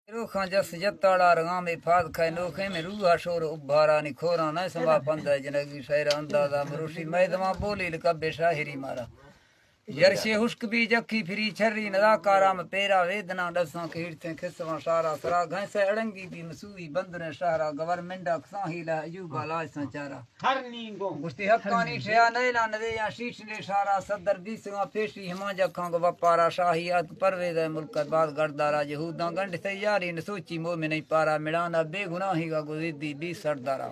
रूखा जस जत्ताड़ा रंगा में फाद खाए नोखे में रूहा शोर उभारा निखोरा न समा पंदा जनगी शहर अंदाजा मरुषि मैदमा बोली लकबे शाहिरी मारा यरशे हुश्क भी जखी फिरी छर्री नदाकारा में पेरा वेदना दसा कीर्ते खिसवा सारा सरा घैसे अड़ंगी भी मसूई बंदने शहरा गवर्नमेंट साहिला अयूबा लाज संचारा गुस्ती हक्कानी शया नैला नदे या शीश ने सारा सदर बीसवा पेशी हिमाजा खांग वपारा शाहियात परवेज मुल्क बाद गरदारा यहूदा गंड तैयारी न सोची मोह में नहीं पारा मिलाना बेगुनाही का गुजिदी बी सरदारा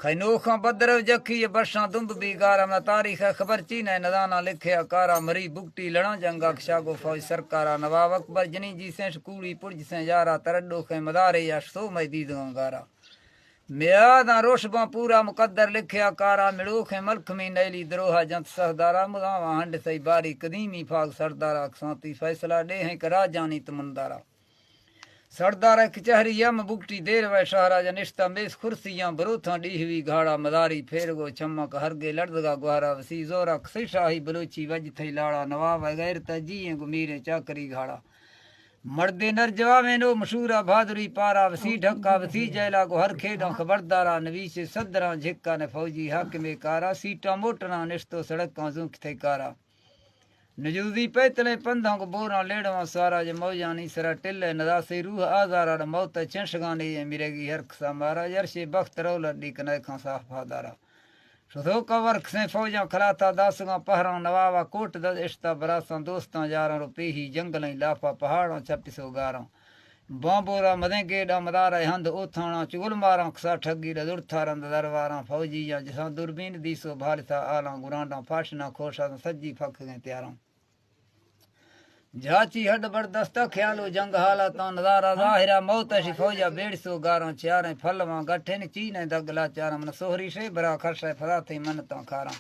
खैनोखा बदर जखी बरसा दुंब भी गारा में तारीख खबर चीन है नदाना लिखे अकारा मरी बुगटी लड़ा जंगा शागो फौज सरकारा नवाब अकबर जनी जी से कूड़ी पुरज से यारा तरड्डो खे मदारे या सो मई दीद गारा मियादा रोशबा पूरा मुकद्दर लिखे अकारा मिड़ो खे मल्क में नैली दरोहा जंत सहदारा मुगावा हंड सही बारी कदीमी फाग सरदारा सांती फैसला डे है करा जानी तमंदारा सरदार कचहरी यम बुगटी देर वै शहरा जनिश्ता मेस खुर्सियां बरोथा डी हुई घाड़ा मदारी फेरगो चमक हरगे लड़दगा गुहारा वसी जोरा शाही बलोची वज थई लाड़ा नवाब गैर तजीए गुमीरे चाकरी घाड़ा मर्दे नर जवावे नो मशहूरा बहादुरी पारा वसी ढक्का वसी जैला को हर खेडा खबरदारा नवीसे सदरा झिक्का ने फौजी हाकिमे कारा सीटा मोटरा निश्तो सड़का जुख थे कारा नजूदी पैतले पंधा को बोरा लेड़वा सारा जे मौजानी सरा टिल्ले नदासी रूह आजारा मौत चंशगानी ये मिरेगी हर खसा मारा यरशे बख्त रौला डी कने खां साफादारा सुधो कवर से फौजा खलाता दासगा पहरा नवावा कोट द इश्ता बरासा दोस्ता यारा रुपी ही जंगल लाफा पहाड़ों छपिसो गारा बांबोरा मदे गेडा मदारा हंद ओथाना चुगल मारा खसा ठगी दुरथा रंद दरबारा फौजी या जसा दूरबीन दीसो भारता आला गुरांडा फाशना खोशा सज्जी फक गए त्यारा झाची हड बरदस्ता ख्यालो जंग हालत नजारा जाहिरा मौत शी फौजा बेड़सो गारा चारे फलवा गठे ने चीने दगला चारा मन सोहरी से बरा खरसे फरा थे मन ता खारा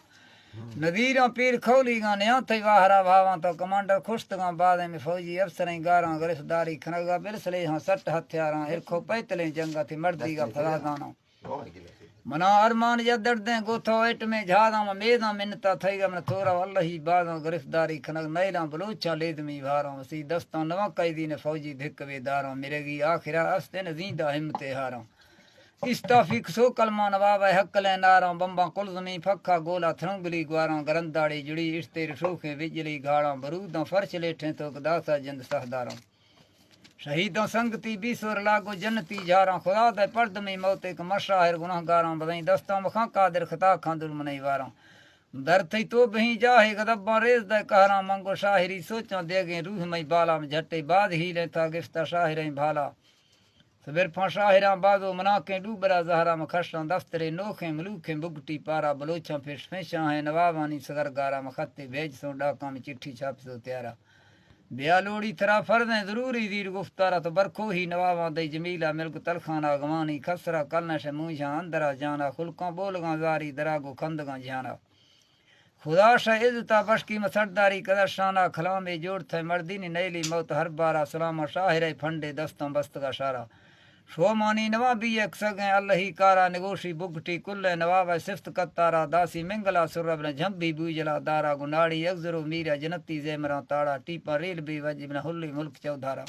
नदीरा पीर खौली गा ने थे वाहरा भावा तो कमांडर खुश्तगा बाद में फौजी अफसर गारा गिरफ्तारी खनगा बिरसले हां सट हथियारा हिरखो पैतले जंगा थी मर्दी का फरा गाना मना अरमान या दर्दे गोथो एट में झादा में मेदा मिन्नता थईगा मन थोरा अल्लाही बादा गिरफ्तारी खनग नैला बलोचा लेदमी भारा वसी दस्ता नवा कैदी ने फौजी धिक वेदारा मिरेगी आखिरा अस्ते न जींदा हिम्मते हारा इस्ताफिक सो कलमा नवाब हकले नारा बम्बा कुलजमी फक्का गोला थरंगली ग्वारा गरंदाड़ी जुड़ी इश्ते रसूखे बिजली घाड़ा बरूदा फर्श लेठे तो दासा जंद सहदारा शहीदों संगती बीसोर लागो जन्नती जारा खुदा दे पर्द में मौते क मशाहिर गुनाहगारा बदई दस्ता मखा कादिर खता खांदुर मनई वारा दर थई तो बही जाहे गदब्बा रेज दे कहरा मंगो शाहिरी सोचा देगे रूह मई बाला में झट्टे बाद ही लेता गिफ्ता शाहिर भाला सवेर फा शाहिरा बादो मना के डूबरा जहरा में खशा दफ्तरे नोखे मलूखे बुगटी पारा बलोचा फिश फेशा है नवाबानी सगर गारा में खत्ते भेज सो डाका में चिट्ठी छाप सो त्यारा ब्यालोड़ी थरा फर्दें जरूरी दीर गुफ्तारा तो बरखो ही नवाबा दई जमीला मिल्क तलखाना गवानी खसरा कलना से मुझा अंदरा जाना खुलका बोलगा जारी दरागो खंदगा जाना खुदा शाह इज्जता बशकी में सरदारी कदर शाना खलामे जोड़ थे मर्दी ने नैली मौत हर बारा सलामा शाहिर फंडे दस्तम बस्त का शारा शोमानी नवाबी एक सगे अल्लाही कारा निगोशी बुगटी कुल्ले नवाब सिफ्त कत्तारा दासी मिंगला सुरब ने झम्बी बूजला दारा गुनाड़ी अगजरो मीरा जनती जेमरा ताड़ा टीपा रेल भी वजिब हुल्ली मुल्क चौधारा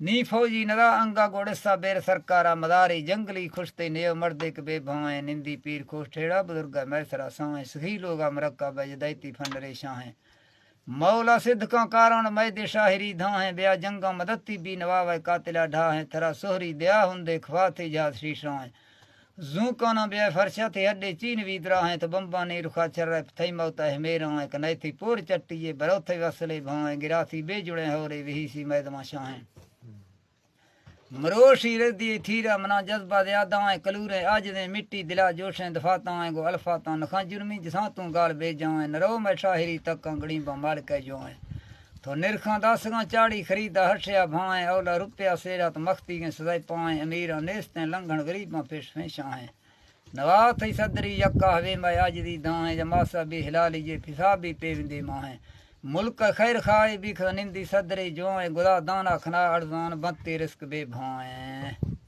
नी फौजी नदा अंगा गोड़सा बेर सरकारा मदारी जंगली खुशते नेव मर्दे के बेभाएं निंदी पीर खोश ठेड़ा बुजुर्गा मैसरा साए सही लोगा मरक्का बजदैती फंडरे शाहें मौला सिद्ध का कारण मैदे शाहिरी धाहें ब्या जंगा मदती भी नवावे कातिला ढाहें थरा सोहरी ब्या हुंदे खवा थे जा शीशाएं जू काना ब्या फरशा थे हड्डे चीन वीदरा हैं तो बम्बा ने रुखा चर थई मौता है मेरा है कनै थी पोर चट्टिए बरो थे वसले भाएं गिरासी बेजुड़े हो रे वही सी मैदमा शाहें मरोशी रदी थीरा मना जज्बा यादाएं कलूरे आज दे मिट्टी दिला जोशें दफाताएं गो अल्फाता नखा जुर्मी जसा तू गाल बेजाएं नरो मैं शाहिरी तक कंगड़ी बमाल कह जोएं तो निरखा दासगा चाड़ी खरीदा हर्षया भाएं औला रुपया सेरा तो मख्ती के सजाई पाएं अमीरा नेस्तें लंघन गरीबा पेश फेशाएं नवा थई सदरी यक्का हवे मैं आज दी दाएं जमासा भी हिला लीजिए फिसा भी पेविंदे माहें मुल्क खैर खाए भी निंदी सदरे जोएं गुदा दाना खना अड़जान बत्ती रिस्क बे भाएं।